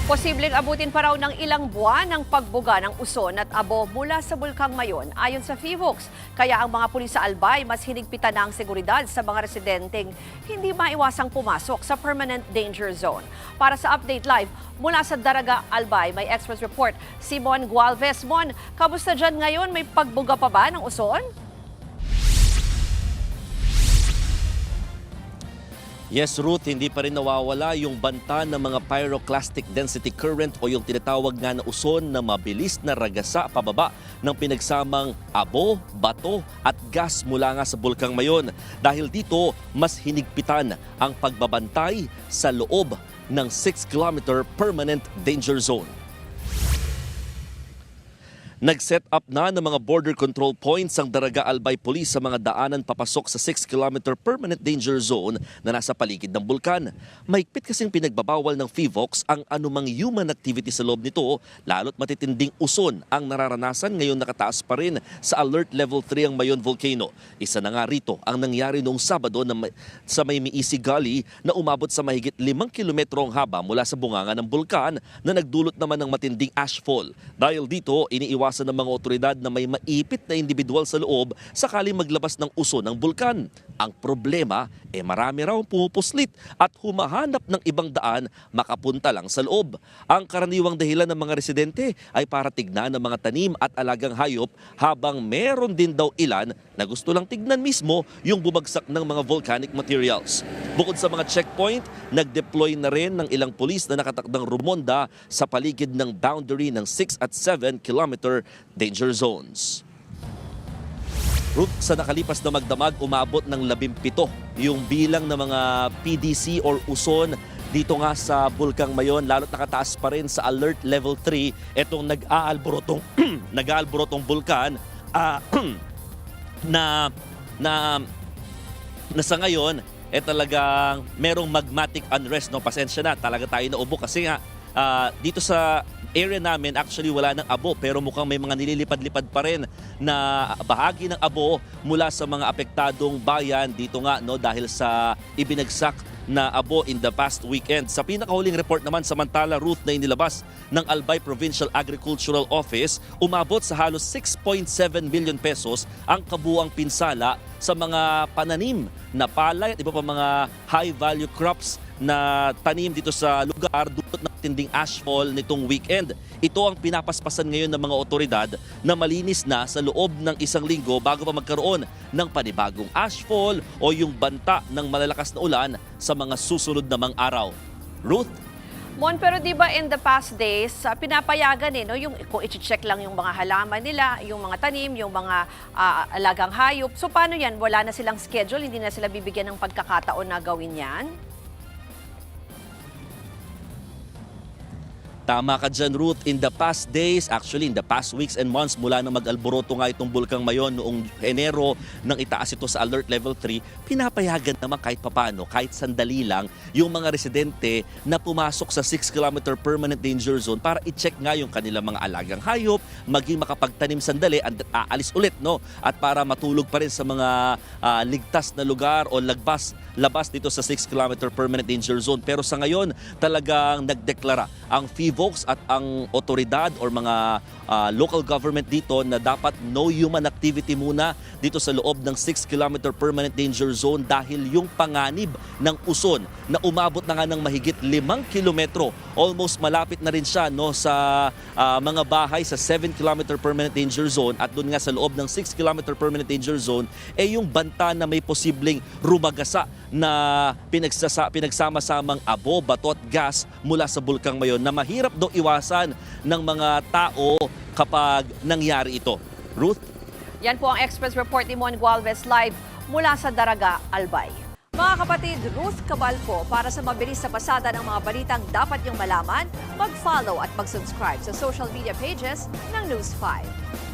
Posibleng abutin pa raw ng ilang buwan ang pagbuga ng uson at abo mula sa Bulkang Mayon ayon sa FIVOX. Kaya ang mga pulis sa Albay mas hinigpitan na ang seguridad sa mga residenteng hindi maiwasang pumasok sa permanent danger zone. Para sa Update Live mula sa Daraga, Albay, may Express Report si Mon Gualvez. Mon, kamusta dyan ngayon? May pagbuga pa ba ng uson? Yes, Ruth, hindi pa rin nawawala yung banta ng mga pyroclastic density current o yung tinatawag nga na uson na mabilis na ragasa pababa ng pinagsamang abo, bato at gas mula nga sa Bulkang Mayon. Dahil dito, mas hinigpitan ang pagbabantay sa loob ng 6-kilometer permanent danger zone. Nag-set up na ng mga border control points ang Daraga Albay Police sa mga daanan papasok sa 6-kilometer permanent danger zone na nasa paligid ng bulkan. Mahigpit kasing pinagbabawal ng FIVOX ang anumang human activity sa loob nito, lalo't matitinding uson ang nararanasan ngayon nakataas pa rin sa Alert Level 3 ang Mayon Volcano. Isa na nga rito ang nangyari noong Sabado sa may Miisi Gully na umabot sa mahigit 5 kilometro ang haba mula sa bunganga ng bulkan na nagdulot naman ng matinding ashfall. Dahil dito, iniiwasan ng mga otoridad na may maipit na individual sa loob sakaling maglabas ng uso ng bulkan. Ang problema, marami raw pumupuslit at humahanap ng ibang daan makapunta lang sa loob. Ang karaniwang dahilan ng mga residente ay para tignan ng mga tanim at alagang hayop habang meron din daw ilan na gusto lang tignan mismo yung bumagsak ng mga volcanic materials. Bukod sa mga checkpoint, nag-deploy na rin ng ilang pulis na nakatakdang rumonda sa paligid ng boundary ng 6 at 7 kilometer danger zones. Ruth, sa nakalipas na magdamag, umabot ng 17 yung bilang ng mga PDC or uson dito nga sa Bulkang Mayon, lalo't nakataas pa rin sa Alert Level 3 itong nag-aalborotong bulkan na sa ngayon talagang merong magmatic unrest. No? Pasensya na, talaga tayo naubo kasi nga dito sa area namin actually wala ng abo pero mukhang may mga nililipad-lipad pa rin na bahagi ng abo mula sa mga apektadong bayan dito nga dahil sa ibinagsak na abo in the past weekend. Sa pinakahuling report naman samantala, Ruth, na inilabas ng Albay Provincial Agricultural Office, umabot sa halos 6.7 billion pesos ang kabuuang pinsala sa mga pananim na palay at iba pa mga high-value crops na tanim dito sa lugar dulot ng tinding ashfall nitong weekend. Ito ang pinapaspasan ngayon ng mga otoridad na malinis na sa loob ng isang linggo bago pa magkaroon ng panibagong ashfall o yung banta ng malalakas na ulan sa mga susunod na mga araw. Ruth? Mon, pero di ba in the past days, pinapayagan yung kung i-check lang yung mga halaman nila, yung mga tanim, yung mga alagang hayop. So paano yan? Wala na silang schedule, hindi na sila bibigyan ng pagkakataon na gawin yan? Tama ka dyan, Ruth. In the past days, actually in the past weeks and months, mula na mag-alboroto nga itong Bulkang Mayon noong Enero nang itaas ito sa Alert Level 3, pinapayagan naman kahit papano, kahit sandali lang, yung mga residente na pumasok sa 6-kilometer permanent danger zone para i-check nga yung kanilang mga alagang hayop, maging makapagtanim sandali at aalis ulit, at para matulog pa rin sa mga ligtas na lugar o labas dito sa 6-kilometer permanent danger zone. Pero sa ngayon, talagang nagdeklara ang FIVOX at ang otoridad or mga local government dito na dapat no human activity muna dito sa loob ng 6-kilometer permanent danger zone dahil yung panganib ng uson na umabot na nga ng mahigit 5 kilometro, almost malapit na rin siya sa mga bahay sa 7-kilometer permanent danger zone at doon nga sa loob ng 6-kilometer permanent danger zone yung banta na may posibleng rumagasa na pinagsama-samang abo, bato at gas mula sa Bulkang Mayon na mahirap daw iwasan ng mga tao kapag nangyari ito. Ruth? Yan po ang Express Report ni Mon Gualvez live mula sa Daraga, Albay. Mga kapatid, Ruth Cabalco, para sa mabilis na pasada ng mga balitang dapat niyong malaman, mag-follow at mag-subscribe sa social media pages ng News 5.